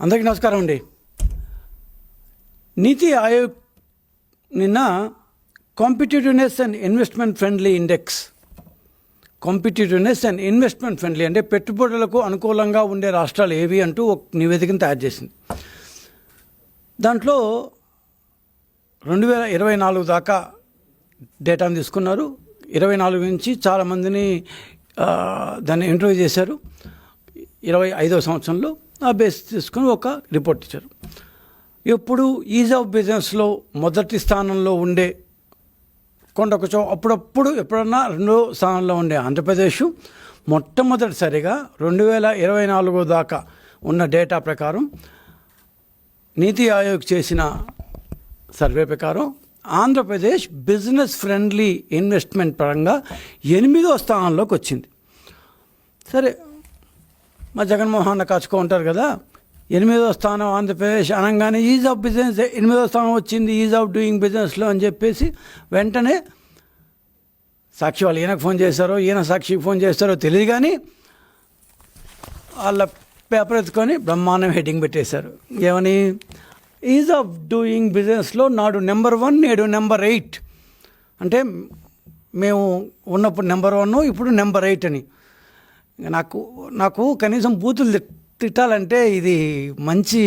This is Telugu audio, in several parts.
అందరికీ నమస్కారం అండి. నీతి ఆయోగ్ నిన్న competitiveness and investment friendly index, competitiveness and investment friendly అంటే పెట్టుబడులకు అనుకూలంగా ఉండే రాష్ట్రాలు ఏవి అంటూ ఒక నివేదికను తయారు చేసింది. దాంట్లో 2024 దాకా డేటాను తీసుకున్నారు. 24 నుంచి చాలామందిని దాన్ని ఇంటర్వ్యూ చేశారు. 25వ సంవత్సరంలో ఆ బేస్ తీసుకుని ఒక రిపోర్ట్ ఇచ్చారు. ఇప్పుడు ఈజ్ ఆఫ్ బిజినెస్లో మొదటి స్థానంలో ఉండే కొండకొచ్చో అప్పుడప్పుడు ఎప్పుడన్నా రెండో స్థానంలో ఉండే ఆంధ్రప్రదేశ్ మొట్టమొదటిసారిగా 2024 దాకా ఉన్న డేటా ప్రకారం నీతి ఆయోగ్ చేసిన సర్వే ప్రకారం ఆంధ్రప్రదేశ్ బిజినెస్ ఫ్రెండ్లీ ఇన్వెస్ట్మెంట్ పరంగా 8వ స్థానంలోకి వచ్చింది. సరే, మా జగన్మోహన్ కాచుకో ఉంటారు కదా, 8వ స్థానం ఆంధ్రప్రదేశ్ అనగానే ఈజ్ ఆఫ్ బిజినెస్ 8వ స్థానం వచ్చింది ఈజ్ ఆఫ్ డూయింగ్ బిజినెస్లో అని చెప్పేసి వెంటనే సాక్షి వాళ్ళు ఈయనకు ఫోన్ చేశారో ఈయన సాక్షికి ఫోన్ చేస్తారో తెలియదు, కానీ వాళ్ళ పేపర్ ఎత్తుకొని బ్రహ్మాండం హెడ్డింగ్ పెట్టేశారు. ఏమని? ఈజ్ ఆఫ్ డూయింగ్ బిజినెస్లో నాడు నెంబర్ 1, నేడు నెంబర్ 8. అంటే మేము ఉన్నప్పుడు నెంబర్ 1, ఇప్పుడు నెంబర్ 8 అని. నాకు కనీసం బూతులు తిట్టాలంటే ఇది మంచి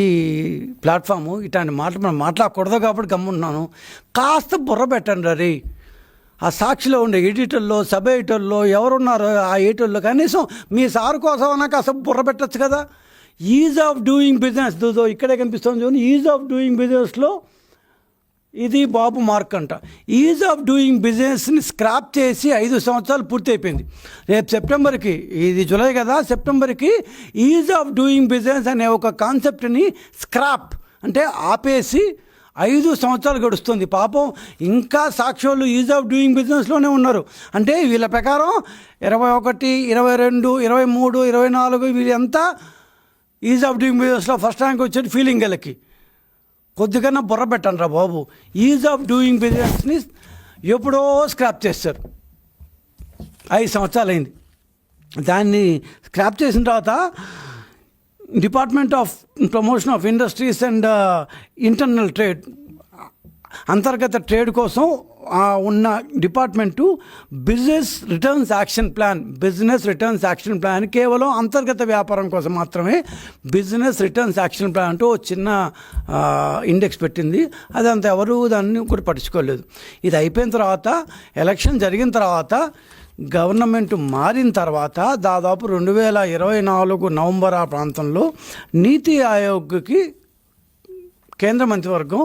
ప్లాట్ఫాము, ఇట్లాంటి మాటలు మనం మాట్లాడకూడదు కాబట్టి గమ్మున్నాను. కాస్త బుర్ర పెట్టండి రీ. ఆ సాక్షిలో ఉండే ఎడిటర్లో, సబ్ ఎడిటర్లో ఎవరున్నారో ఆ ఎడిటర్లో కనీసం మీ సార్ కోసం అన్నా కాస్త బుర్ర పెట్టచ్చు కదా. ఈజ్ ఆఫ్ డూయింగ్ బిజినెస్ ఇక్కడే కనిపిస్తుంది చూడండి. ఈజ్ ఆఫ్ డూయింగ్ బిజినెస్లో ఇది బాబు మార్క్ అంట. ఈజ్ ఆఫ్ డూయింగ్ బిజినెస్ని స్క్రాప్ చేసి 5 సంవత్సరాలు పూర్తి అయిపోయింది. రేపు సెప్టెంబర్కి, ఇది జూలై కదా, సెప్టెంబర్కి ఈజ్ ఆఫ్ డూయింగ్ బిజినెస్ అనే ఒక కాన్సెప్ట్ని స్క్రాప్ అంటే ఆపేసి 5 సంవత్సరాలు గడుస్తుంది. పాపం ఇంకా సాక్షులు ఈజ్ ఆఫ్ డూయింగ్ బిజినెస్లోనే ఉన్నారు. అంటే వీళ్ళ ప్రకారం 21, 22, 23, 24 వీళ్ళంతా ఈజ్ ఆఫ్ డూయింగ్ బిజినెస్లో ఫస్ట్ ర్యాంక్ వచ్చేది ఫీలింగ్ వీళ్ళకి. కొద్దిగా బుర్ర పెట్టండి రా బాబు. ఈజ్ ఆఫ్ డూయింగ్ బిజినెస్ని ఎప్పుడో స్క్రాప్ చేస్తారు. 5 సంవత్సరాలు అయింది. దాన్ని స్క్రాప్ చేసిన తర్వాత department of promotion of industries and internal trade, అంతర్గత ట్రేడ్ కోసం ఉన్న department business returns action plan కేవలం అంతర్గత వ్యాపారం కోసం మాత్రమే బిజినెస్ రిటర్న్స్ యాక్షన్ ప్లాన్ అంటూ చిన్న ఇండెక్స్ పెట్టింది. అదంతా ఎవరు దాన్ని కూడా పట్టించుకోలేదు. ఇది అయిపోయిన తర్వాత, ఎలక్షన్ జరిగిన తర్వాత, గవర్నమెంట్ మారిన తర్వాత దాదాపు 2024 నవంబర్ ఆ ప్రాంతంలో నీతి ఆయోగ్కి కేంద్ర మంత్రివర్గం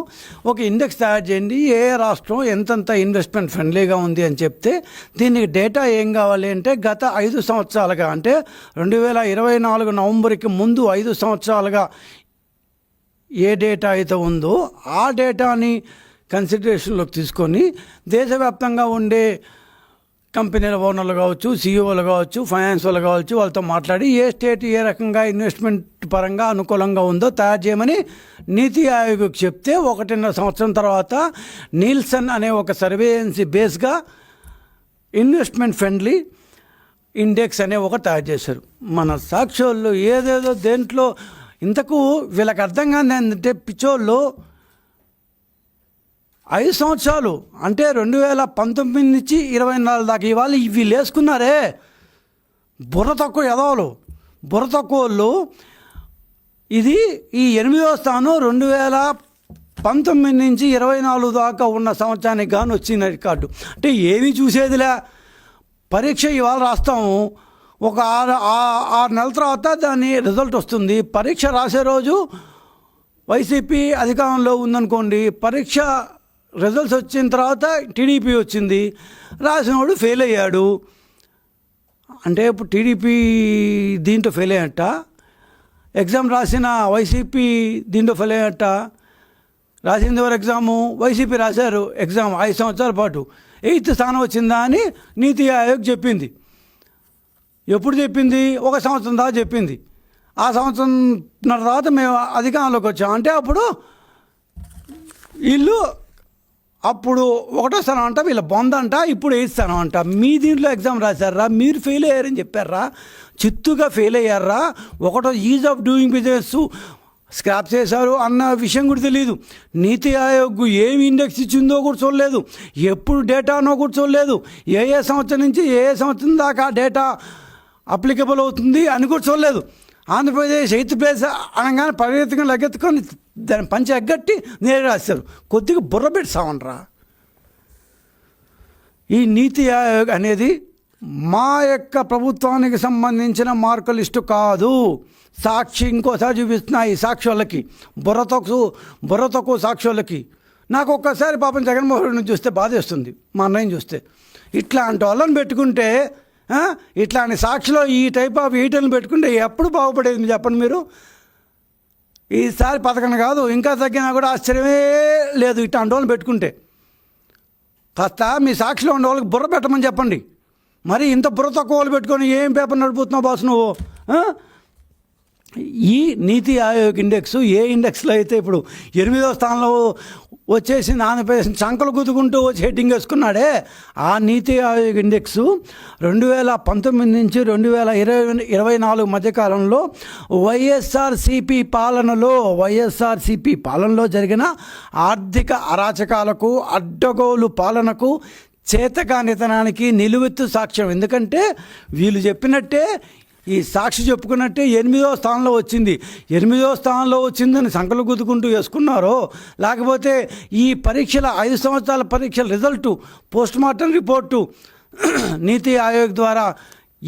ఒక ఇండెక్స్ తయారు చేయండి, ఏ రాష్ట్రం ఎంతంత ఇన్వెస్ట్మెంట్ ఫ్రెండ్లీగా ఉంది అని చెప్తే దీనికి డేటా ఏం కావాలి అంటే గత 5 సంవత్సరాలుగా, అంటే 2024 నవంబర్కి ముందు 5 సంవత్సరాలుగా ఏ డేటా అయితే ఉందో ఆ డేటాని కన్సిడరేషన్లోకి తీసుకొని దేశవ్యాప్తంగా ఉండే కంపెనీల ఓనర్లు కావచ్చు, సీఈఓలు కావచ్చు, ఫైనాన్స్ వాళ్ళు కావచ్చు, వాళ్ళతో మాట్లాడి ఏ స్టేట్ ఏ రకంగా ఇన్వెస్ట్మెంట్ పరంగా అనుకూలంగా ఉందో తయారు చేయమని నీతి ఆయోగ్కి చెప్తే 1.5 సంవత్సరం తర్వాత నీల్సన్ అనే ఒక సర్వేయన్సీ బేస్గా ఇన్వెస్ట్మెంట్ ఫ్రెండ్లీ ఇండెక్స్ అనే ఒక తయారు చేశారు. మన సాక్షులు ఏదేదో దేంట్లో ఇంతకు వీళ్ళకి అర్థం కాని ఏంటంటే పిచ్చోళ్ళు 5 సంవత్సరాలు అంటే 2019 నుంచి 24 దాకా ఇవాళ వీళ్ళు వేసుకున్నారే బుర్ర తక్కువ ఎదవలు, బుర్ర తక్కువ వాళ్ళు. ఇది ఈ 8వ స్థానం 2019 నుంచి 24 దాకా ఉన్న సంవత్సరానికి గాను వచ్చిన రికార్డు. అంటే ఏమీ చూసేదిలే, పరీక్ష ఇవాళ రాస్తాము, ఒక 6 నెలల తర్వాత దాని రిజల్ట్ వస్తుంది. పరీక్ష రాసే రోజు వైసీపీ అధికారంలో ఉందనుకోండి, పరీక్ష రిజల్ట్స్ వచ్చిన తర్వాత టీడీపీ వచ్చింది, రాసినవాడు ఫెయిల్ అయ్యాడు. అంటే ఇప్పుడు టీడీపీ దీంట్లో ఫెయిల్ అయ్యట, ఎగ్జామ్ రాసిన వైసీపీ దీంట్లో ఫెయిల్ అయ్యట. రాసింది ఎవరు ఎగ్జాము? వైసీపీ రాశారు ఎగ్జామ్ 5 సంవత్సరాల పాటు. 8వ స్థానం వచ్చిందా అని నీతి ఆయోగ్ చెప్పింది. ఎప్పుడు చెప్పింది? 1 సంవత్సరం దాకా చెప్పింది. ఆ సంవత్సరం తర్వాత మేము అధికారంలోకి వచ్చాం. అంటే అప్పుడు వీళ్ళు అప్పుడు 1వ స్థానం అంట, వీళ్ళ బొంద అంట, ఇప్పుడు 8వ స్థానం అంట. మీ దీంట్లో ఎగ్జామ్ రాశారా, మీరు ఫెయిల్ అయ్యారని చెప్పారా, చిత్తుగా ఫెయిల్ అయ్యారా. ఒకటో is of doing business scrap చేశారు అన్న విషయం కూడా తెలియదు. నీతి ఆయోగ్ ఏమి ఇండెక్స్ ఇచ్చిందో కూడా చూడలేదు, ఎప్పుడు డేటానో కూడా చూడలేదు, ఏ సంవత్సరం నుంచి ఏ సంవత్సరం దాకా డేటా అప్లికబుల్ అవుతుంది అని కూడా చూడలేదు. ఆంధ్రప్రదేశ్ 8th ప్లేస్ అనగానే పరిగెత్తుకొని లగ్గెత్తుకొని దాన్ని పంచి ఎగ్గట్టి నేరు రాశారు. కొద్దిగా బుర్ర పెట్టి సావనరా. ఈ నీతి ఆయోగ్ అనేది మా యొక్క ప్రభుత్వానికి సంబంధించిన మార్కుల లిస్టు కాదు. సాక్షి ఇంకోసారి చూపిస్తున్నా ఈ సాక్షులకి, బుర్రతోకు సాక్షులకి. నాకు ఒక్కసారి పాపం జగన్మోహన్ రెడ్డిని చూస్తే బాధేస్తుంది, మా అన్నయ్యని చూస్తే. ఇట్లాంటి వాళ్ళని పెట్టుకుంటే, ఇట్లాంటి సాక్షిలో ఈ టైప్ ఆఫ్ ఈటర్ని పెట్టుకుంటే ఎప్పుడు బాగుపడేది చెప్పండి మీరు. ఈసారి 11 కాదు ఇంకా తగ్గినా కూడా ఆశ్చర్యమే లేదు ఇట్లాంటి వాళ్ళని పెట్టుకుంటే. కాస్త మీ సాక్షిలో ఉన్న వాళ్ళకి బుర్ర పెట్టమని చెప్పండి. మరి ఇంత బుర్ర తక్కువ వాళ్ళు పెట్టుకొని ఏం పేపర్ నడుపుతున్నావు బాస్ నువ్వు? ఈ నీతి ఆయోగ్ ఇండెక్స్ ఏ ఇండెక్స్లో అయితే ఇప్పుడు 8వ స్థానంలో వచ్చేసింది, ఆంధ్రప్రదేశ్ చంకలు గుద్దుకుంటూ వచ్చి హెడ్డింగ్ వేసుకున్నాడే, ఆ నీతి ఆయోగ్ ఇండెక్స్ 2019 నుంచి 2024 మధ్యకాలంలో వైఎస్ఆర్సీపీ పాలనలో జరిగిన ఆర్థిక అరాచకాలకు, అడ్డగోలు పాలనకు, చేతకానితనానికి నిలువెత్తు సాక్ష్యం. ఎందుకంటే వీళ్ళు చెప్పినట్టే, ఈ సాక్షి చెప్పుకున్నట్టే 8వ స్థానంలో వచ్చింది. 8వ స్థానంలో వచ్చిందని సంకలు గుద్దుకుంటూ వేసుకున్నారో, లేకపోతే ఈ పరీక్షల 5 సంవత్సరాల పరీక్షల రిజల్టు, పోస్ట్ మార్టం రిపోర్టు నీతి ఆయోగ్ ద్వారా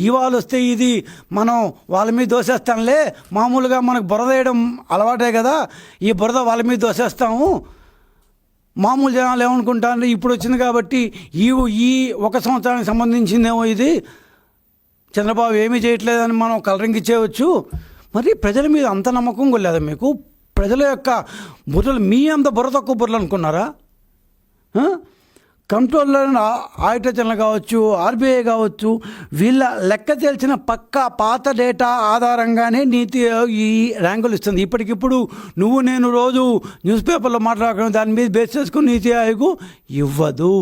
ఇవాళ వస్తే ఇది మనం వాళ్ళ మీద దోసేస్తాంలే, మామూలుగా మనకు బురద వేయడం అలవాటే కదా, ఈ బురద వాళ్ళ మీద దోసేస్తాము, మామూలు జనాలు ఏమనుకుంటారు ఇప్పుడు వచ్చింది కాబట్టి ఈ 1 సంవత్సరానికి సంబంధించిందేమో ఇది, చంద్రబాబు ఏమీ చేయట్లేదని మనం కలరింగ్ ఇచ్చేయవచ్చు. మరి ప్రజల మీద అంత నమ్మకం లేదా మీకు? ప్రజల యొక్క బుర్రలు మీ అంత బుర్ర తక్కువ బుర్రలు అనుకున్నారా? కంట్రోలర్ ఆడిటర్ జనరల్ కావచ్చు, ఆర్బీఐ కావచ్చు, వీళ్ళ లెక్క తేల్చిన పాత డేటా ఆధారంగానే నీతి ఈ ర్యాంకులు ఇస్తుంది. ఇప్పటికిప్పుడు నువ్వు నేను రోజు న్యూస్ పేపర్లో మాట్లాడుకున్న దాని మీద బేస్ చేసుకుని నీతి ఆయోగ్ ఇవ్వదు.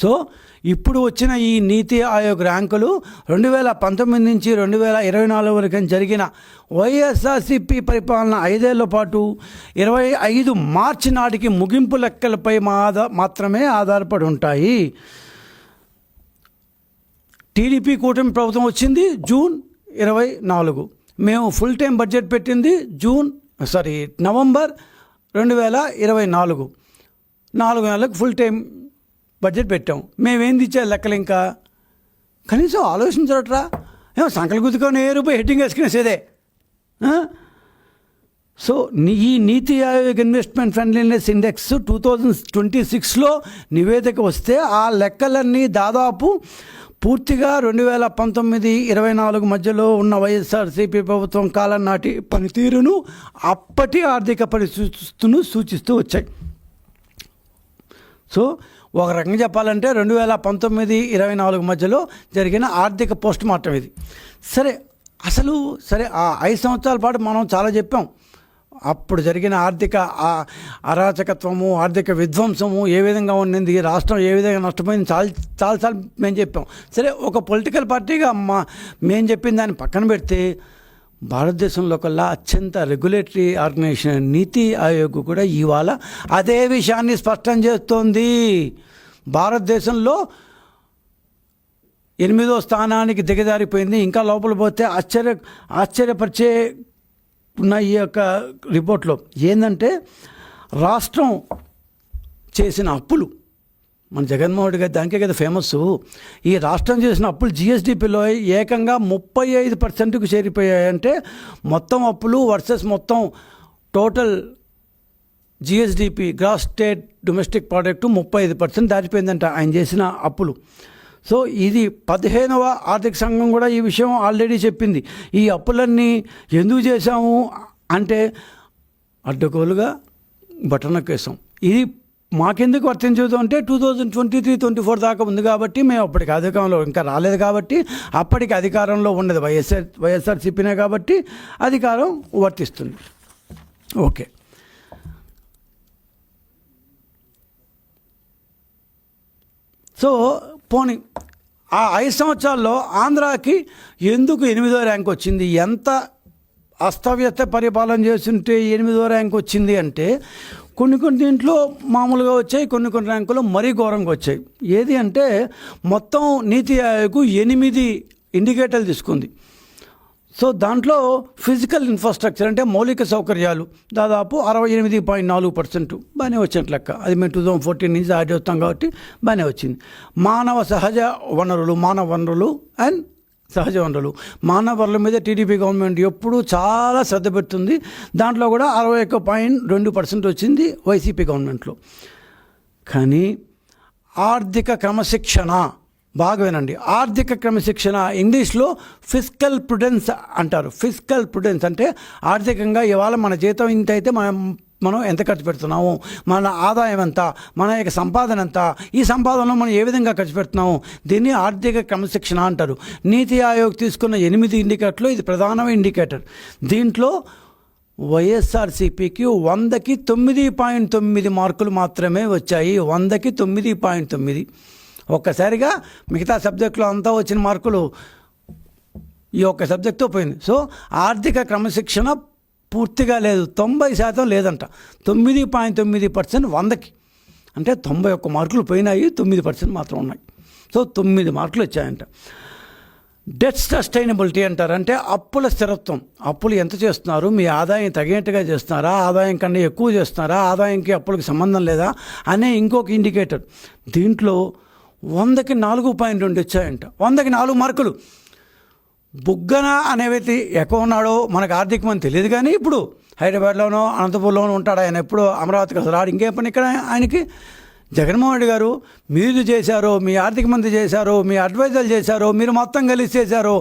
సో ఇప్పుడు వచ్చిన ఈ నీతి ఆయోగ్ ర్యాంకులు 2019 నుంచి 2024 వరకు జరిగిన వైఎస్ఆర్సీపీ పరిపాలన 5 ఏళ్ల పాటు 25 మార్చి నాటికి ముగింపు లెక్కలపై మాత్రమే ఆధారపడి ఉంటాయి. టీడీపీ కూటమి ప్రభుత్వం వచ్చింది జూన్ 24, మేము ఫుల్ టైం బడ్జెట్ పెట్టింది నవంబర్ 2024, 4 నెలలకు ఫుల్ టైం బడ్జెట్ పెట్టాం. మేమేంది ఇచ్చారు లెక్కలు? ఇంకా కనీసం ఆలోచించరట్రా. ఏమో సంకలు గుద్దుకొని రూపాయి హెడ్డింగ్ వేసుకునేసేదే. సో ఈ నీతి ఆయోగ్ ఇన్వెస్ట్మెంట్ ఫ్రెండ్లీనెస్ ఇండెక్స్ 2026లో నివేదిక వస్తే ఆ లెక్కలన్నీ దాదాపు పూర్తిగా 2019-24 మధ్యలో ఉన్న వైఎస్ఆర్సీపీ ప్రభుత్వం కాలం నాటి పనితీరును, అప్పటి ఆర్థిక పరిస్థితులను సూచిస్తూ వచ్చాయి. సో ఒక రకంగా చెప్పాలంటే 2019-24 మధ్యలో జరిగిన ఆర్థిక పోస్ట్ మార్టం ఇది. సరే ఆ 5 సంవత్సరాల పాటు మనం చాలా చెప్పాం. అప్పుడు జరిగిన ఆర్థిక అరాచకత్వము, ఆర్థిక విధ్వంసము ఏ విధంగా ఉండింది, రాష్ట్రం ఏ విధంగా నష్టపోయింది చాలాసార్లు మేము చెప్పాం. సరే, ఒక పొలిటికల్ పార్టీగా మేము చెప్పిన దాన్ని పక్కన పెడితే, భారతదేశంలో కల్లా అత్యంత రెగ్యులేటరీ ఆర్గనైజేషన్ నీతి ఆయోగ్ కూడా ఇవాళ అదే విషయాన్ని స్పష్టం చేస్తోంది. భారతదేశంలో 8వ స్థానానికి దిగజారిపోయింది. ఇంకా లోపల పోతే ఆశ్చర్యపరిచే ఉన్న ఈ యొక్క రిపోర్ట్లో ఏంటంటే, రాష్ట్రం చేసిన అప్పులు, మన జగన్మోహన్ రెడ్డి గారి దానికే కదా ఫేమస్. ఈ రాష్ట్రం చేసిన అప్పులు జిఎస్డిపిలో ఏకంగా 35%కు చేరిపోయాయంటే, మొత్తం అప్పులు వర్సెస్ మొత్తం total GSDP, gross state domestic product 35% దాటిపోయిందంట ఆయన చేసిన అప్పులు. సో ఇది 15వ ఆర్థిక సంఘం కూడా ఈ విషయం ఆల్రెడీ చెప్పింది. ఈ అప్పులన్నీ ఎందుకు చేశాము అంటే అడ్డగోలుగా బటనకేసాం. ఇది మాకెందుకు వర్తించదు అంటే 2023-24 దాకా ఉంది కాబట్టి, మేము అప్పటికి అధికారంలో ఇంకా రాలేదు కాబట్టి, అప్పటికి అధికారంలో ఉన్నది వైఎస్ఆర్సీపీనే కాబట్టి అధికారం వర్తిస్తుంది. ఓకే, సో పోనీ ఆ 5 సంవత్సరాల్లో ఆంధ్రాకి ఎందుకు 8వ ర్యాంక్ వచ్చింది? ఎంత అస్తవ్యస్త పరిపాలన చేస్తుంటే 8వ ర్యాంక్ వచ్చింది అంటే కొన్ని దీంట్లో మామూలుగా వచ్చాయి, కొన్ని ర్యాంకులు మరీ ఘోరంగా వచ్చాయి. ఏది అంటే మొత్తం నీతి ఆయోగ్ 8 ఇండికేటర్లు తీసుకుంది. సో దాంట్లో ఫిజికల్ ఇన్ఫ్రాస్ట్రక్చర్ అంటే మౌలిక సౌకర్యాలు దాదాపు 68.4% బాగానే వచ్చినట్టు లెక్క. అది మేము 2014 నుంచి యాడ్ చేస్తాం కాబట్టి బాగానే వచ్చింది. మానవ వనరులు అండ్ సహజ వనరులు, మానవ వనరుల మీద టీడీపీ గవర్నమెంట్ ఎప్పుడూ చాలా శ్రద్ధ పెడుతుంది. దాంట్లో కూడా 61.2% వచ్చింది వైసీపీ గవర్నమెంట్లో. కానీ ఆర్థిక క్రమశిక్షణ, బాగా వినండి, ఆర్థిక క్రమశిక్షణ ఇంగ్లీష్లో ఫిస్కల్ ప్రుడెన్స్ అంటారు. ఫిస్కల్ ప్రుడెన్స్ అంటే ఆర్థికంగా ఇవాళ మన జీతం ఇంత అయితే మనం ఎంత ఖర్చు పెడుతున్నాము, మన ఆదాయం ఎంత, మన యొక్క సంపాదన ఎంత, ఈ సంపాదనలో మనం ఏ విధంగా ఖర్చు పెడుతున్నాము, దీన్ని ఆర్థిక క్రమశిక్షణ అంటారు. నీతి ఆయోగ్ తీసుకున్న 8 ఇండికేటర్లు ఇది ప్రధానమైన ఇండికేటర్. దీంట్లో వైఎస్ఆర్సీపీకి 100కి 9.9 మార్కులు మాత్రమే వచ్చాయి. 100కి 9.9. ఒక్కసారిగా మిగతా సబ్జెక్టులో అంతా వచ్చిన మార్కులు ఈ ఒక్క సబ్జెక్టుతో పోయింది. సో ఆర్థిక క్రమశిక్షణ పూర్తిగా లేదు, 90% లేదంట. 9.9% 100కి అంటే 91 మార్కులు పోయినాయి, 9% మాత్రం ఉన్నాయి. సో 9 మార్కులు వచ్చాయంట. డెట్ సస్టైనబిలిటీ అంటారు, అంటే అప్పుల స్థిరత్వం. అప్పులు ఎంత చేస్తున్నారు, మీ ఆదాయం తగినట్టుగా చేస్తున్నారా, ఆదాయం కన్నా ఎక్కువ చేస్తున్నారా, ఆదాయంకి అప్పులకి సంబంధం లేదా అనే ఇంకొక ఇండికేటర్. దీంట్లో 100కి 4.2 వచ్చాయంట. 100కి 4 మార్కులు. బుగ్గన అనే వ్యక్తి ఎక్కువ ఉన్నాడో మనకు ఆర్థికమని తెలియదు, కానీ ఇప్పుడు హైదరాబాద్లోనో అనంతపూర్లోనో ఉంటాడు. ఆయన ఎప్పుడు అమరావతికి అసలు రాడు. ఇంకే పని ఇక్కడ ఆయనకి. జగన్మోహన్ రెడ్డి గారు మీరు చేశారో, మీ ఆర్థిక మంత్రి చేశారో, మీ అడ్వైజర్లు చేశారో, మీరు మొత్తం కలిసి చేశారో.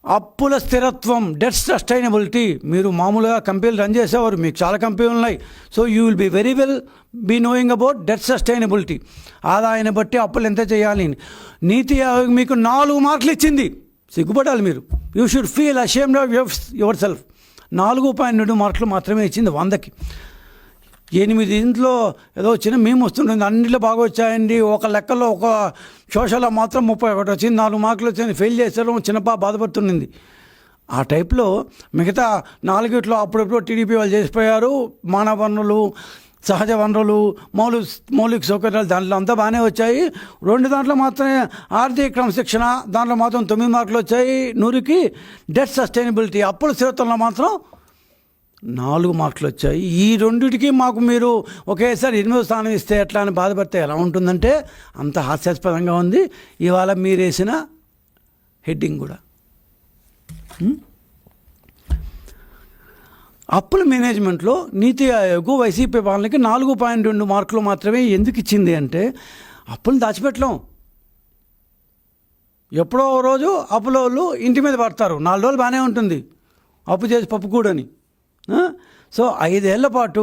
అప్పుల స్థిరత్వం, డెట్ సస్టైనబిలిటీ. మీరు మామూలుగా కంపెనీలు రన్ చేసేవారు, మీకు చాలా కంపెనీలు ఉన్నాయి. So you will be very well be knowing about debt sustainability. ఆదాయాన్ని బట్టి అప్పులు ఎంత చేయాలి. నీతి ఆయోగ్ మీకు 4 మార్కులు ఇచ్చింది. సిగ్గుపడాలి మీరు. You should feel ashamed of your self. 4.2 మార్కులు మాత్రమే ఇచ్చింది 100కి. 8 ఇంట్లో ఏదో చిన్న మేము వస్తుంటుంది, అన్నింటిలో బాగా వచ్చాయండి. ఒక లెక్కలో ఒక సోషల్లో మాత్రం 31 వచ్చింది, 4 మార్కులు వచ్చింది, ఫెయిల్ చేశారు, చిన్నపా బాధపడుతుంది. ఆ టైప్లో మిగతా 4 అప్పుడప్పుడు టీడీపీ వాళ్ళు చేసిపోయారు. మానవ వనరులు, సహజ వనరులు, మౌలిక సౌకర్యాలు దాంట్లో అంతా బాగానే వచ్చాయి. 2 దాంట్లో మాత్రమే ఆర్థిక క్రమశిక్షణ, దాంట్లో మాత్రం 9 మార్కులు వచ్చాయి 100కి. డెట్ సస్టైనబిలిటీ, అప్పుల స్థిరత్వంలో మాత్రం 4 మార్కులు వచ్చాయి. ఈ 2టికి మాకు మీరు ఒకేసారి 8వ స్థానం ఇస్తే ఎట్లా అని బాధపడితే ఎలా ఉంటుందంటే అంత హాస్యాస్పదంగా ఉంది. ఇవాళ మీరు వేసిన హెడ్డింగ్ కూడా. అప్పుల మేనేజ్మెంట్లో నీతి ఆయోగ్ వైసీపీ వాళ్ళకి 4.2 మార్కులు మాత్రమే ఎందుకు ఇచ్చింది అంటే అప్పులు దాచిపెట్టలేం. ఎప్పుడో రోజు అప్పుల వాళ్ళు ఇంటి మీద పడతారు, 4 రోజులు బాగానే ఉంటుంది, అప్పు చేసి పప్పు కూడని. సో 5 ఏళ్ల పాటు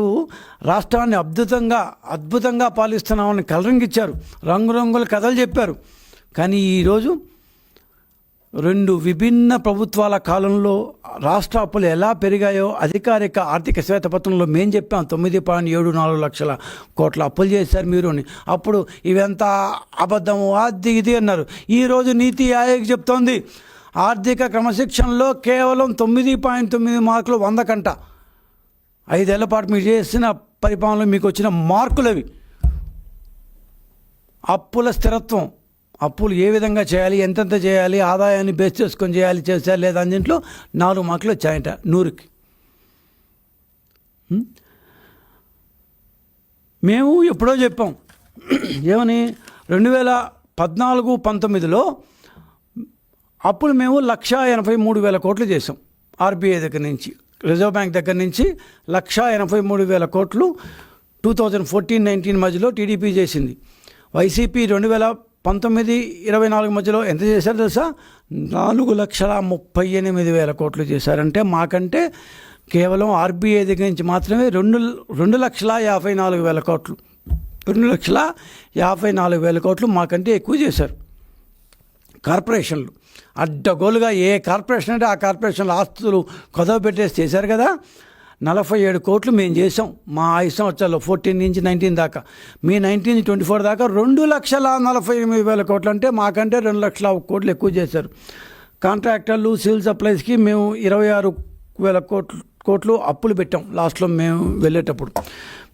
రాష్ట్రాన్ని అద్భుతంగా పాలిస్తున్నామని కలరింగిచ్చారు, రంగురంగుల కథలు చెప్పారు. కానీ ఈరోజు 2 విభిన్న ప్రభుత్వాల కాలంలో రాష్ట్ర అప్పులు ఎలా పెరిగాయో అధికారిక ఆర్థిక శ్వేతపత్రంలో మేము చెప్పాం. 9.74 లక్షల కోట్ల అప్పులు చేశారు మీరు అని. అప్పుడు ఇవంతా అబద్ధము, అది ఇది అన్నారు. ఈరోజు నీతి ఆయోగ్ చెప్తోంది ఆర్థిక క్రమశిక్షణలో కేవలం 9.9 మార్కులు 100 కంట. 5 ఏళ్ల పాటు మీరు చేసిన పరిపాలనలో మీకు వచ్చిన మార్కులు అవి. అప్పుల స్థిరత్వం, అప్పులు ఏ విధంగా చేయాలి, ఎంతెంత చేయాలి, ఆదాయాన్ని బేస్ చేసుకొని చేశారు లేదా అని దీంట్లో 4 మార్కులు వచ్చాయంట 100కి. మేము ఎప్పుడో చెప్పాం ఏమని, 2014-19లో అప్పులు మేము 1,83,000 కోట్లు చేసాం. ఆర్బీఐ దగ్గర నుంచి, రిజర్వ్ బ్యాంక్ దగ్గర నుంచి 1,83,000 కోట్లు 2014-19 మధ్యలో టీడీపీ చేసింది. వైసీపీ 2019-24 మధ్యలో ఎంత చేశారు తెలుసా? 4,38,000 కోట్లు చేశారంటే మాకంటే కేవలం ఆర్బీఐ దగ్గర నుంచి మాత్రమే 2,54,000 కోట్లు 2,54,000 కోట్లు మాకంటే ఎక్కువ చేశారు. కార్పొరేషన్లు అడ్డగోలుగా ఏ కార్పొరేషన్ అంటే ఆ కార్పొరేషన్ల ఆస్తులు కొదవ పెట్టేసి చేశారు కదా. 47 కోట్లు మేము చేసాం మా 5 సంవత్సరాల్లో, 14 నుంచి 19 దాకా. మీ 19 నుంచి 24 దాకా 2,48,000 కోట్లు అంటే మాకంటే 2,00,000 కోట్లు ఎక్కువ చేశారు. కాంట్రాక్టర్లు, సివిల్ సప్లైస్కి మేము 26 వేల కోట్లు అప్పులు పెట్టాం లాస్ట్లో మేము వెళ్ళేటప్పుడు.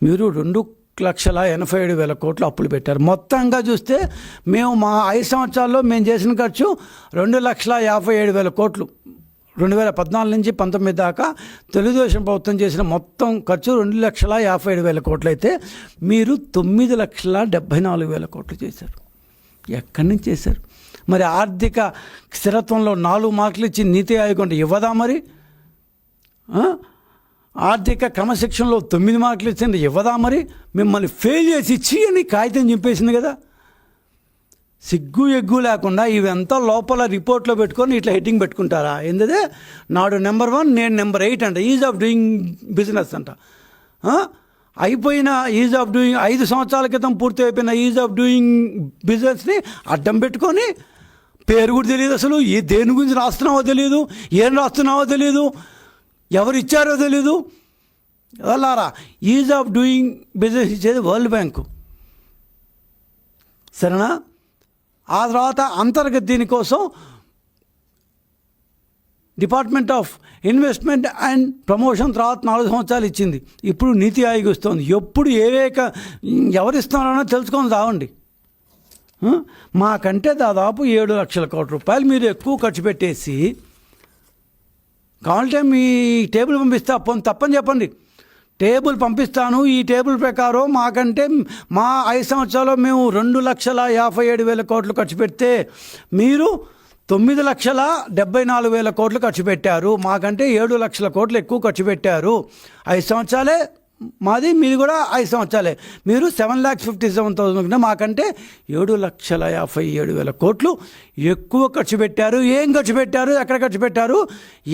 మీరు 2,87,000 కోట్లు అప్పులు పెట్టారు. మొత్తంగా చూస్తే మేము మా 5 సంవత్సరాల్లో మేము చేసిన ఖర్చు 2,57,000 కోట్లు. 2014 నుంచి 19 దాకా తెలుగుదేశం ప్రభుత్వం చేసిన మొత్తం ఖర్చు 2,57,000 కోట్లు అయితే మీరు 9,74,000 కోట్లు చేశారు. ఎక్కడి నుంచి చేశారు? మరి ఆర్థిక స్థిరత్వంలో 4 మార్కులు ఇచ్చి నీతి ఆయోగ్ అంటే ఇవ్వదా? మరి ఆర్థిక క్రమశిక్షణలో 9 మార్కులు ఇచ్చింది ఇవ్వదా? మరి మిమ్మల్ని ఫెయిల్ చేసి ఇచ్చి అని కాగితం చింపేసింది కదా. సిగ్గు ఎగ్గు లేకుండా ఇవంతా లోపల రిపోర్ట్లో పెట్టుకొని ఇట్లా హెడ్డింగ్ పెట్టుకుంటారా? ఏంటదే నాడు నెంబర్ 1 నేను నెంబర్ 8 అంట. ఈజ్ ఆఫ్ డూయింగ్ బిజినెస్ అంట. అయిపోయిన ఈజ్ ఆఫ్ డూయింగ్ 5 సంవత్సరాల క్రితం పూర్తి అయిపోయిన ఈజ్ ఆఫ్ డూయింగ్ బిజినెస్ని అడ్డం పెట్టుకొని పేరు కూడా తెలియదు, అసలు ఏ దేని గురించి రాస్తున్నావో తెలియదు, ఏం రాస్తున్నావో తెలియదు, ఎవరు ఇచ్చారో తెలీదు. అలారా ఈజ్ ఆఫ్ డూయింగ్ బిజినెస్ ఇచ్చేది వరల్డ్ బ్యాంకు, సరేనా? ఆ తర్వాత అంతర్గత దీనికోసం department of investment and promotion తర్వాత 4 సంవత్సరాలు ఇచ్చింది. ఇప్పుడు నీతి ఆయోగ్ ఇస్తుంది. ఎప్పుడు ఎవరిస్తున్నారో తెలుసుకొని రావండి. మాకంటే దాదాపు 7 లక్షల కోట్ల రూపాయలు మీరు ఎక్కువ ఖర్చు పెట్టేసి కావాలంటే మీ టేబుల్ పంపిస్తా, తప్పని చెప్పండి. టేబుల్ పంపిస్తాను, ఈ టేబుల్ ప్రకారం మాకంటే మా 5 సంవత్సరాల్లో మేము 2,57,000 కోట్లు ఖర్చు పెడితే మీరు 9,74,000 కోట్లు ఖర్చు పెట్టారు. మాకంటే 7 లక్షల కోట్లు ఎక్కువ ఖర్చు పెట్టారు. 5 సంవత్సరాలే మాది, మీది కూడా 5 సంవత్సరాలే. మీరు 7,57,000 మాకంటే 7,57,000 కోట్లు ఎక్కువ ఖర్చు పెట్టారు. ఏం ఖర్చు పెట్టారు? ఎక్కడ ఖర్చు పెట్టారు?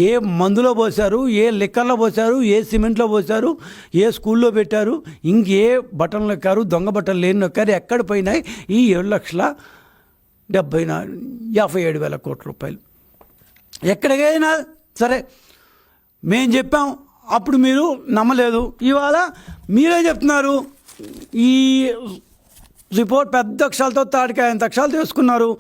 ఏ మందులో పోశారు, ఏ లిక్కర్లో పోశారు, ఏ సిమెంట్లో పోశారు, ఏ స్కూల్లో పెట్టారు, ఇంకే బట్టలు నొక్కారు, దొంగ బట్టలు లేని నొక్కారు, ఎక్కడ పోయినాయి ఈ 7,57,000 కోట్ల రూపాయలు? ఎక్కడికైనా సరే మేము చెప్పాం, అప్పుడు మీరు నమ్మలేదు. ఇవాళ మీరే చెప్తున్నారు. ఈ రిపోర్ట్ పెద్ద అక్షరాలతో తాడికాయంత అక్షరాలు తీసుకున్నారు.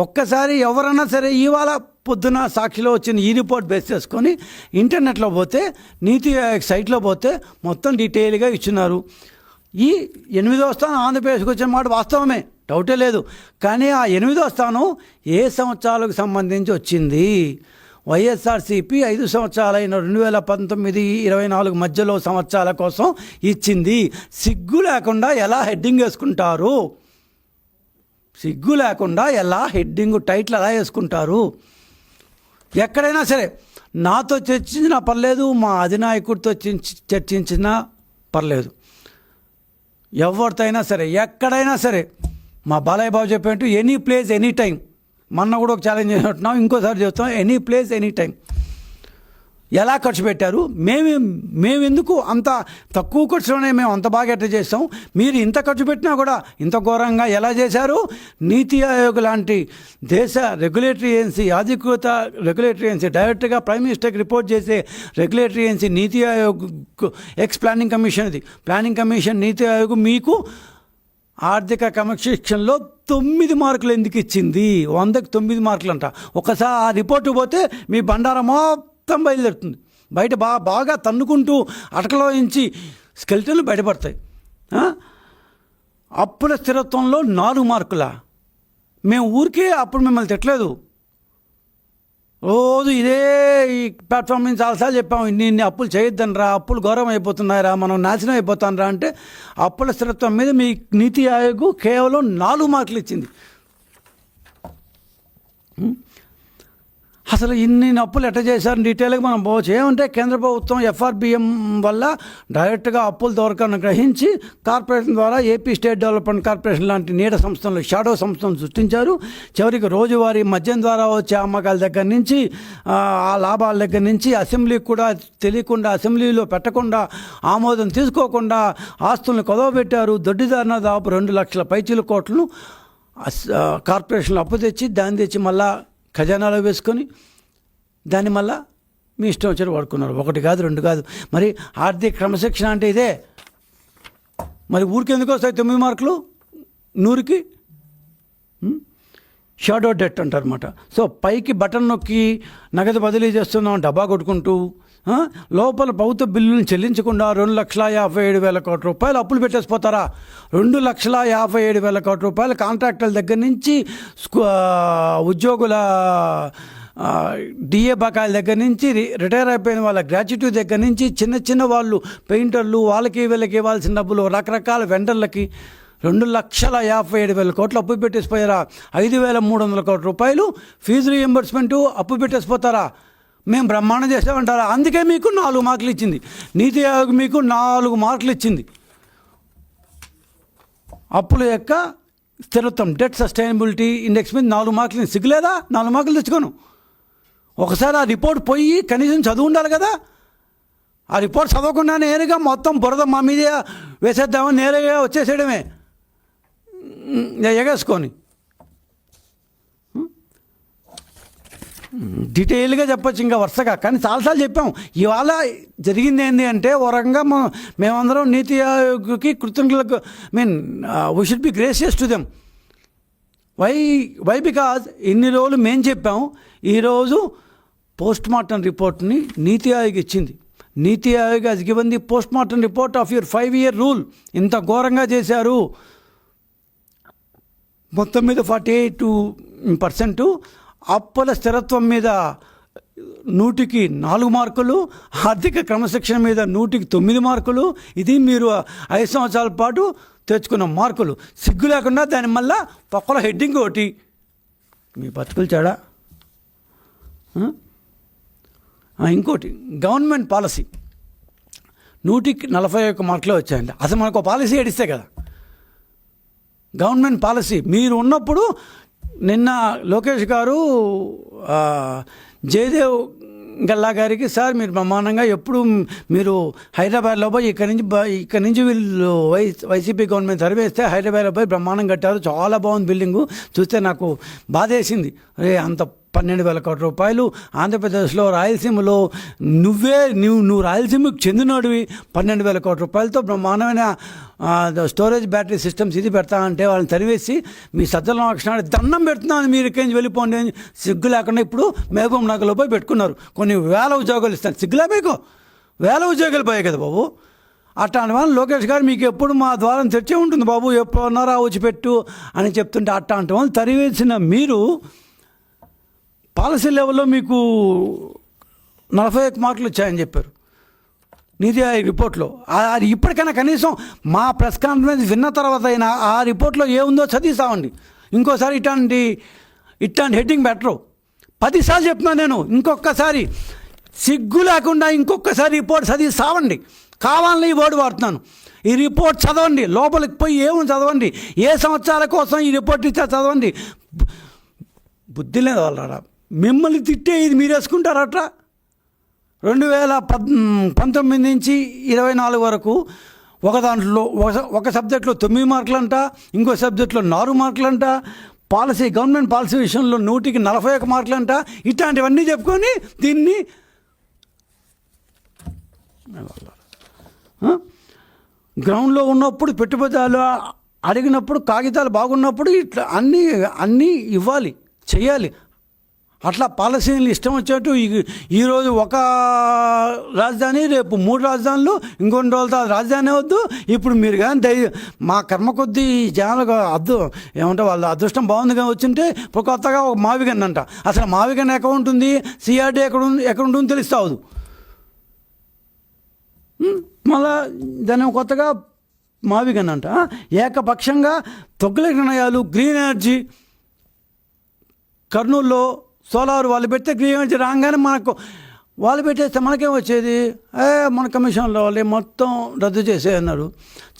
ఒక్కసారి ఎవరన్నా సరే ఇవాళ పొద్దున సాక్షిలో వచ్చిన ఈ రిపోర్ట్ బేస్ చేసుకొని ఇంటర్నెట్లో పోతే, నీతి ఆయోగ్ సైట్లో పోతే మొత్తం డీటెయిల్గా ఇచ్చినారు. ఈ 8వ స్థానం ఆంధ్రప్రదేశ్కి వచ్చిన మాట వాస్తవమే, డౌటే లేదు. కానీ ఆ 8వ స్థానం ఏ సంవత్సరాలకు సంబంధించి వచ్చింది? వైఎస్ఆర్సీపీ 5 సంవత్సరాలైన 2019-24 మధ్యలో సంవత్సరాల కోసం ఇచ్చింది. సిగ్గు లేకుండా ఎలా హెడ్డింగ్ వేసుకుంటారు? సిగ్గు లేకుండా ఎలా హెడ్డింగ్ టైటిల్ ఎలా వేసుకుంటారు? ఎక్కడైనా సరే నాతో చర్చించినా పర్లేదు, మా అధినాయకుడితో చర్చించినా పర్లేదు, ఎవరితో అయినా సరే ఎక్కడైనా సరే మా బాలయ్య బాబు చెప్పినట్టు ఎనీ ప్లేస్ ఎనీ టైం. మొన్న కూడా ఒక ఛాలెంజ్ చేసినట్టున్నాం, ఇంకోసారి చేస్తాం. Any place any time. ఎలా ఖర్చు పెట్టారు? మేము ఎందుకు అంత తక్కువ ఖర్చులోనే మేము అంత బాగా ఎట్లా చేస్తాం? మీరు ఇంత ఖర్చు పెట్టినా కూడా ఇంత ఘోరంగా ఎలా చేశారు? నీతి ఆయోగ్ లాంటి దేశ రెగ్యులేటరీ ఏజెన్సీ, అధికృత రెగ్యులేటరీ ఏజెన్సీ, డైరెక్ట్గా ప్రైమ్ మినిస్టర్కి రిపోర్ట్ చేసే రెగ్యులేటరీ ఏజెన్సీ నీతి ఆయోగ్, ప్లానింగ్ కమిషన్. ఇది ప్లానింగ్ కమిషన్. నీతి ఆయోగ్ మీకు ఆర్థిక క్రమశిక్షణలో 9 మార్కులు ఎందుకు ఇచ్చింది? 100కి 9 మార్కులు అంట. ఒకసారి ఆ రిపోర్టు పోతే మీ బండారం మొత్తం బయలుదేరుతుంది. బయట బాగా తన్నుకుంటూ అటకలో నుంచి స్కెల్టన్లు బయటపడతాయి. అప్పుల స్థిరత్వంలో 4 మార్కులా? మేము ఊరికే అప్పుడు మిమ్మల్ని తిట్టలేదు. రోజు ఇదే ఈ ప్లాట్ఫామ్ నుంచి చాలాసార్లు చెప్పాము, ఇన్ని అప్పులు చేయొద్దని రా, అప్పులు ఘోరం అయిపోతున్నాయిరా, మనం నాశనం అయిపోతాను రా అంటే అప్పుల స్థిరత్వం మీద మీ నీతి ఆయోగ్ కేవలం 4 మార్కులు ఇచ్చింది. అసలు ఇన్ని అప్పులు ఎట్లా చేశారు డీటెయిల్గా మనం పోవచ్చు. ఏమంటే కేంద్ర ప్రభుత్వం ఎఫ్ఆర్బిఎం వల్ల డైరెక్ట్గా అప్పుల దొరకను గ్రహించి కార్పొరేషన్ ద్వారా ఏపీ స్టేట్ డెవలప్మెంట్ కార్పొరేషన్ లాంటి నీడ సంస్థలు, షాడో సంస్థలను సృష్టించారు. చివరికి రోజువారీ మద్యం ద్వారా వచ్చే అమ్మకాల దగ్గర నుంచి, ఆ లాభాల దగ్గర నుంచి అసెంబ్లీకి కూడా తెలియకుండా, అసెంబ్లీలో పెట్టకుండా, ఆమోదం తీసుకోకుండా ఆస్తులను కొదవబెట్టారు. దొడ్డిదారిన దాదాపు 2 లక్షల పైచీల కోట్లను కార్పొరేషన్లు అప్పు తెచ్చి దాన్ని తెచ్చి మళ్ళా ఖజానాలో వేసుకొని దాన్ని మళ్ళా మీ ఇష్టం వచ్చి వాడుకున్నారు. 1 కాదు 2 కాదు. మరి ఆర్థిక క్రమశిక్షణ అంటే ఇదే. మరి ఊరికి ఎందుకు వస్తాయి 9 మార్కులు 100కి? షాడో డెట్ అంటారన్నమాట. సో పైకి బటన్ నొక్కి నగదు బదిలీ చేస్తున్నాం డబ్బా కొట్టుకుంటూ, లోపల ప్రభుత్వ బిల్లులను చెల్లించకుండా 2,57,000 కోట్ల రూపాయలు అప్పులు పెట్టేసిపోతారా? 2,57,000 కోట్ల రూపాయలు కాంట్రాక్టర్ల దగ్గర నుంచి ఉద్యోగుల డిఏ బకాయిల దగ్గర నుంచి రిటైర్ అయిపోయిన వాళ్ళ గ్రాట్యుటీ దగ్గర నుంచి చిన్న చిన్న వాళ్ళు పెయింటర్లు వాళ్ళకి వీళ్ళకి ఇవ్వాల్సిన డబ్బులు రకరకాల వెండర్లకి 2,57,000 కోట్లు అప్పు పెట్టేసిపోయారా? 5,300 కోట్ల రూపాయలు ఫీజు రీఎంబర్స్మెంటు అప్పు పెట్టేసిపోతారా? మేము బ్రహ్మాండం చేసామంటారా? అందుకే మీకు 4 మార్కులు ఇచ్చింది నీతి ఆయోగ్, మీకు 4 మార్కులు ఇచ్చింది. అప్పుల యొక్క స్థిరత్వం, డెట్ సస్టైనబిలిటీ ఇండెక్స్ మీద 4 మార్కులు. సిగ్గులేదా? 4 మార్కులు తెచ్చుకోను. ఒకసారి ఆ రిపోర్ట్ పోయి కనీసం చదువు ఉండాలి కదా. ఆ రిపోర్ట్ చదవకుండా నేరుగా మొత్తం బురద మా మీదే వేసేద్దామని నేరుగా వచ్చేసేయడమే ఎగేసుకొని. డీటెయిల్గా చెప్పచ్చు ఇంకా వరుసగా, కానీ చాలాసార్లు చెప్పాం. ఇవాళ జరిగింది ఏంటి అంటే, ఓ రకంగా మేమందరం నీతి ఆయోగ్కి కృతజ్ఞతలకు we should be gracious to them. Why because ఇన్ని రోజులు మేము చెప్పాం, ఈరోజు పోస్ట్ మార్టం రిపోర్ట్ని నీతి ఆయోగ్ ఇచ్చింది. నీతి Aayog has given the post mortem report of your 5-year rule. ఇంత ఘోరంగా చేశారు. మొత్తం మీద 48% అప్పుల స్థిరత్వం మీద 100కి 4 మార్కులు, ఆర్థిక క్రమశిక్షణ మీద 100కి 9 మార్కులు. ఇది మీరు 5 సంవత్సరాల పాటు తెచ్చుకున్న మార్కులు. సిగ్గు లేకుండా దాని మళ్ళా పక్కల హెడ్డింగ్ ఒకటి. మీ బతుకులు తేడా. ఇంకోటి గవర్నమెంట్ పాలసీ 100కి 41 మార్కులే వచ్చాయండి. అసలు మనకు పాలసీ ఏడిస్తే కదా గవర్నమెంట్ పాలసీ. మీరు ఉన్నప్పుడు నిన్న లోకేష్ గారు జయదేవ్ గల్లా గారికి, సార్ మీరు బ్రహ్మాండంగా ఎప్పుడు మీరు హైదరాబాద్లో పోయి ఇక్కడి నుంచి వీళ్ళు వైసీపీ గవర్నమెంట్ సర్వేస్తే హైదరాబాద్లో పోయి బ్రహ్మాండం కట్టారు, చాలా బాగుంది బిల్డింగు. చూస్తే నాకు బాధేసింది. అంత 12,000 కోట్ల రూపాయలు ఆంధ్రప్రదేశ్లో రాయలసీమలో నువ్వు రాయలసీమకు చెందినోడివి 12,000 కోట్ల రూపాయలతో బ్రహ్మాండమైన స్టోరేజ్ బ్యాటరీ సిస్టమ్స్ ఇది పెడతా అంటే వాళ్ళని తరివేసి మీ సజ్జల లక్షణాలు దండం పెడుతున్నాను, మీరు ఇక్కడి నుంచి వెళ్ళిపోండి అని సిగ్గు లేకుండా ఇప్పుడు మహబూబ్ నగర్లో పోయి పెట్టుకున్నారు. కొన్ని వేల ఉద్యోగాలు ఇస్తాను. సిగ్గులే మీకు? వేల ఉద్యోగాలు పోయాయి కదా బాబు. అట్లాంటి వాళ్ళు లోకేష్ గారు మీకు ఎప్పుడు మా ద్వారం తెచ్చే ఉంటుంది బాబు, ఎప్పుడున్నారా వచ్చి పెట్టు అని చెప్తుంటే అట్లాంటి వాళ్ళు తరివేసిన మీరు పాలసీ లెవెల్లో మీకు 41 మార్కులు వచ్చాయని చెప్పారు నీతి ఆయోగ్ రిపోర్ట్లో. అది ఇప్పటికైనా కనీసం మా ప్రెస్ కాన్ఫరెన్స్ విన్న తర్వాత అయినా ఆ రిపోర్ట్లో ఏముందో చదివిస్తామండి. ఇంకోసారి ఇట్లాంటి హెడ్డింగ్ పెట్టరు. 10 సార్లు చెప్తున్నాను నేను. ఇంకొకసారి సిగ్గు లేకుండా ఇంకొకసారి రిపోర్ట్ చదివి సావండి. కావాలని ఈ వర్డ్ వాడుతున్నాను. ఈ రిపోర్ట్ చదవండి, లోపలికి పోయి ఏముంది చదవండి, ఏ సంవత్సరాల కోసం ఈ రిపోర్ట్ ఇచ్చా చదవండి. బుద్ధి లేదు వాళ్ళ. మిమ్మల్ని తిట్టే ఇది మీరు వేసుకుంటారట. 2019 నుంచి 24 వరకు ఒక సబ్జెక్ట్లో 9 మార్కులంట, ఇంకో సబ్జెక్ట్లో 4 మార్కులంట, గవర్నమెంట్ పాలసీ విషయంలో 100కి 41 మార్కులంట. ఇట్లాంటివన్నీ చెప్పుకొని దీన్ని గ్రౌండ్లో ఉన్నప్పుడు పెట్టుబడులు అడిగినప్పుడు కాగితాలు బాగున్నప్పుడు ఇట్లా అన్నీ ఇవ్వాలి, చేయాలి. అట్లా పాలసీలు ఇష్టం వచ్చేట్టు ఈరోజు ఒక రాజధాని, రేపు 3 రాజధానులు, ఇంకొన్ని రోజులతో రాజధాని వద్దు. ఇప్పుడు మీరు కానీ మా కర్మ కొద్దీ జనాలకు ఏమంటే వాళ్ళ అదృష్టం బాగుందిగా వచ్చింటే ఇప్పుడు కొత్తగా ఒక మావిగన్ అంట. అసలు మావిగన్ ఎక్కడ ఉంటుంది, సిఆర్డీ ఎక్కడ ఉంటుందో తెలుస్తావు. మళ్ళా దాన్ని కొత్తగా మావిగన్ అంట. ఏకపక్షంగా తొగ్గుల నిర్ణయాలు, గ్రీన్ ఎనర్జీ కర్నూలులో సోలార్ వాళ్ళు పెడితే గ్రీన్ ఎనర్జీ రాగానే మనకు వాళ్ళు పెట్టేస్తే మనకేం వచ్చేది, మన కమిషన్లో వాళ్ళు మొత్తం రద్దు చేసేయన్నారు.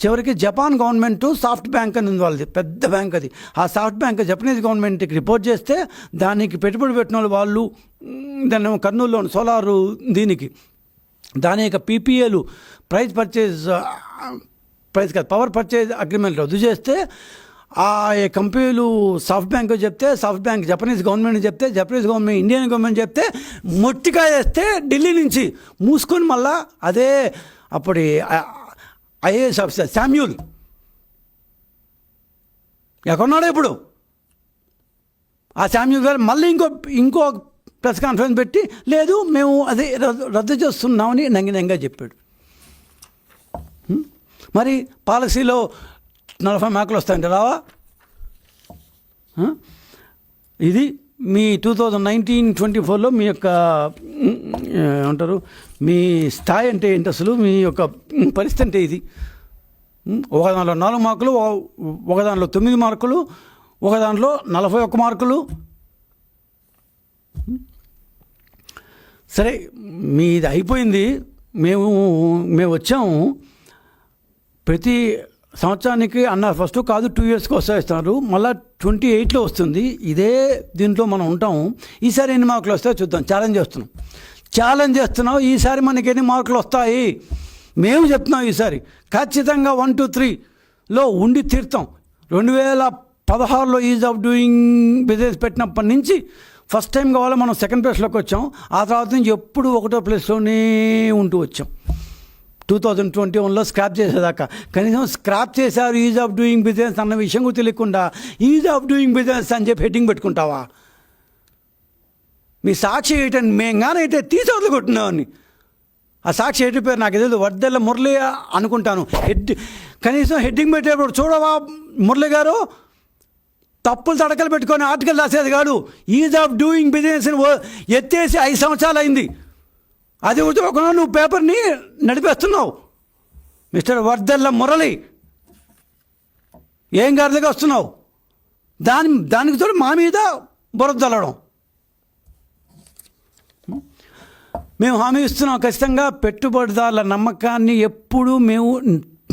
చివరికి జపాన్ గవర్నమెంట్ సాఫ్ట్ బ్యాంక్ అని ఉంది వాళ్ళది, పెద్ద బ్యాంక్ అది. ఆ సాఫ్ట్ బ్యాంక్ జపనీస్ గవర్నమెంట్కి రిపోర్ట్ చేస్తే దానికి పెట్టుబడి పెట్టిన వాళ్ళు దాన్ని కర్నూలులో సోలారు దీనికి దాని యొక్క పీపీఏలు పవర్ పర్చేజ్ అగ్రిమెంట్ రద్దు చేస్తే ఆ కంపెనీలు సాఫ్ట్ బ్యాంక్ చెప్తే, సాఫ్ట్ బ్యాంక్ జపనీస్ గవర్నమెంట్ చెప్తే, జపనీస్ గవర్నమెంట్ ఇండియన్ గవర్నమెంట్ చెప్తే మొట్టిగా వేస్తే ఢిల్లీ నుంచి మూసుకొని మళ్ళా అదే అప్పటి ఐఏఎస్ ఆఫీసర్ శామ్యూల్ ఎక్కడున్నాడో ఇప్పుడు ఆ శామ్యూల్ గారు మళ్ళీ ఇంకో ప్రెస్ కాన్ఫరెన్స్ పెట్టి లేదు మేము అదే రద్దు చేస్తున్నామని నంగినంగా చెప్పాడు. మరి పాలసీలో 40 మార్కులు వస్తాయంటే రావా? ఇది మీ 2019-24లో మీ యొక్క ఏమంటారు మీ స్థాయి అంటే ఏంటి, అసలు మీ యొక్క పరిస్థితి అంటే ఇది. ఒక దాంట్లో 4 మార్కులు, ఒక దాంట్లో 9 మార్కులు, ఒక దాంట్లో 41 మార్కులు. సరే మీది అయిపోయింది, మేము వచ్చాము. ప్రతి సంవత్సరానికి అన్నారు ఫస్ట్ కాదు 2 ఇయర్స్కి వస్తారు, మళ్ళీ 28లో వస్తుంది. ఇదే దీంట్లో మనం ఉంటాము. ఈసారి ఎన్ని మార్కులు వస్తాయో చూద్దాం. ఛాలెంజ్ చేస్తున్నాం. ఈసారి మనకి ఎన్ని మార్కులు వస్తాయి మేము చెప్తున్నాం. ఈసారి ఖచ్చితంగా 1, 2, 3లో ఉండి తీరుతాం. 2016లో ఈజ్ ఆఫ్ డూయింగ్ బిజినెస్ పెట్టినప్పటి నుంచి ఫస్ట్ టైం కావాలి మనం సెకండ్ ప్లేస్లోకి వచ్చాం. ఆ తర్వాత నుంచి ఎప్పుడు 1వ ప్లేస్లోనే ఉంటూ వచ్చాం. 2021లో స్క్రాప్ చేసేదాకా కనీసం స్క్రాప్ చేశారు ఈజ్ ఆఫ్ డూయింగ్ బిజినెస్ అన్న విషయం కూడా తెలియకుండా ఈజ్ ఆఫ్ డూయింగ్ బిజినెస్ అని చెప్పి హెడ్డింగ్ పెట్టుకుంటావా? మీ సాక్షి ఏంటంటే మేంగానైతే తీసి కొట్టినామని. ఆ సాక్షి ఎటు పేరు నాకు తెలియదు, వర్దెల్ల మురళి అనుకుంటాను. కనీసం హెడ్డింగ్ పెట్టేప్పుడు చూడవా మురళి గారు, తప్పులు తడకలు పెట్టుకొని ఆర్టికల్ రాసేది కాదు. ఈజ్ ఆఫ్ డూయింగ్ బిజినెస్ ఎత్తేసి 5 సంవత్సరాలు అయింది. అది ఒక నువ్వు పేపర్ని నడిపేస్తున్నావు. మిస్టర్ వర్దెల్ల మురళి ఏం గారిగా వస్తున్నావు? దానికి తోడు మా మీద బురదల్లడం. మేము హామీ ఇస్తున్నాం, ఖచ్చితంగా పెట్టుబడిదారుల నమ్మకాన్ని ఎప్పుడు మేము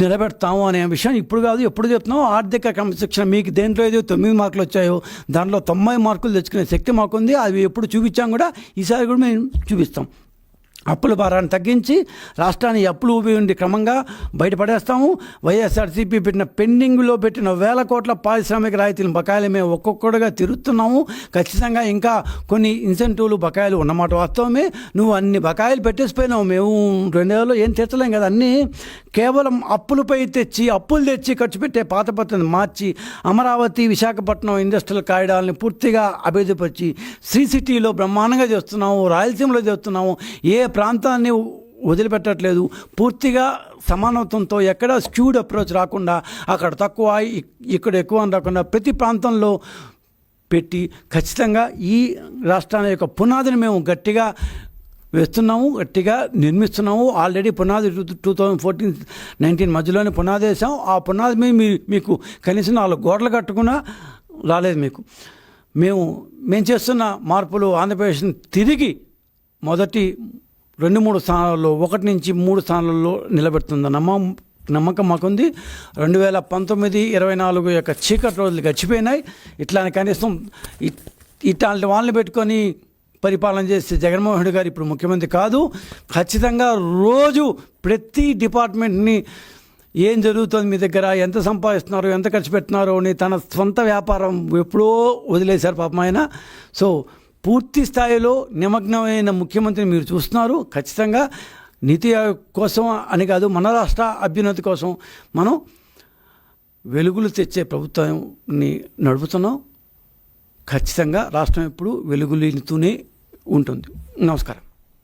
నిలబెడతాము అనే విషయం ఇప్పుడు కాదు ఎప్పుడు చెప్తున్నాం. ఆర్థిక క్రమశిక్షణ మీకు దేంట్లో ఏదో 9 మార్కులు వచ్చాయో దాంట్లో 90 మార్కులు తెచ్చుకునే శక్తి మాకుంది. అవి ఎప్పుడు చూపించాం కూడా, ఈసారి కూడా మేము చూపిస్తాం. అప్పుల భారాన్ని తగ్గించి రాష్ట్రాన్ని అప్పులు ఊపి ఉండి క్రమంగా బయటపడేస్తాము. వైఎస్ఆర్సీపీ పెండింగ్లో పెట్టిన 1000 కోట్ల పారిశ్రామిక రాయితీల బకాయిలు మేము ఒక్కొక్కడుగా తిరుగుతున్నాము. ఖచ్చితంగా ఇంకా కొన్ని ఇన్సెంటివ్లు బకాయిలు ఉన్నమాట వాస్తవమే. నువ్వు అన్ని బకాయిలు పెట్టేసిపోయినావు. మేము 2 ఏళ్ళలో ఏం తెచ్చలేం కదా, అన్నీ కేవలం అప్పులు తెచ్చి ఖర్చు పెట్టే పాత పద్ధతిని మార్చి అమరావతి విశాఖపట్నం ఇండస్ట్రియల్ కారిడార్ని పూర్తిగా అభివృద్ధిపరిచి శ్రీ సిటీలో బ్రహ్మాండంగా చేస్తున్నాము, రాయలసీమలో చేస్తున్నాము. ఏ ప్రాంతాన్ని వదిలిపెట్టట్లేదు. పూర్తిగా సమానత్వంతో ఎక్కడ స్క్యూడ్ అప్రోచ్ రాకుండా, అక్కడ తక్కువ ఇక్కడ ఎక్కువ అని రాకుండా ప్రతి ప్రాంతంలో పెట్టి ఖచ్చితంగా ఈ రాష్ట్రాల యొక్క పునాదిని మేము గట్టిగా వేస్తున్నాము, గట్టిగా నిర్మిస్తున్నాము. ఆల్రెడీ పునాది 2014-19 మధ్యలోనే పునాది వేసాం. ఆ పునాది మీద మీకు కనీసం 4 గోడలు కట్టుకున్నా రాలేదు మీకు. మేము చేస్తున్న మార్పులు ఆంధ్రప్రదేశ్ని తిరిగి మొదటి 2-3 స్థానాల్లో 1 నుంచి 3 స్థానాల్లో నిలబెడుతుంది నమ్మకం మాకుంది. 2019-24 యొక్క చీకటి రోజులు గడిచిపోయినాయి. ఇట్లానే కనీసం ఇట్లాంటి వాళ్ళని పెట్టుకొని పరిపాలన చేస్తే జగన్మోహన్ రెడ్డి గారు ఇప్పుడు ముఖ్యమంత్రి కాదు. ఖచ్చితంగా రోజు ప్రతి డిపార్ట్మెంట్ని ఏం జరుగుతుంది, మీ దగ్గర ఎంత సంపాదిస్తున్నారు, ఎంత ఖర్చు పెడుతున్నారో అని తన సొంత వ్యాపారం ఎప్పుడో వదిలేశారు పాపం ఆయన. సో పూర్తి స్థాయిలో నిమగ్నమైన ముఖ్యమంత్రిని మీరు చూస్తున్నారు. ఖచ్చితంగా నీతి ఆయోగ్ కోసం అని కాదు, మన రాష్ట్ర అభ్యున్నతి కోసం మనం వెలుగులు తెచ్చే ప్రభుత్వాన్ని నడుపుతున్నాం. ఖచ్చితంగా రాష్ట్రం ఎప్పుడు వెలుగులీతూనే ఉంటుంది. నమస్కారం.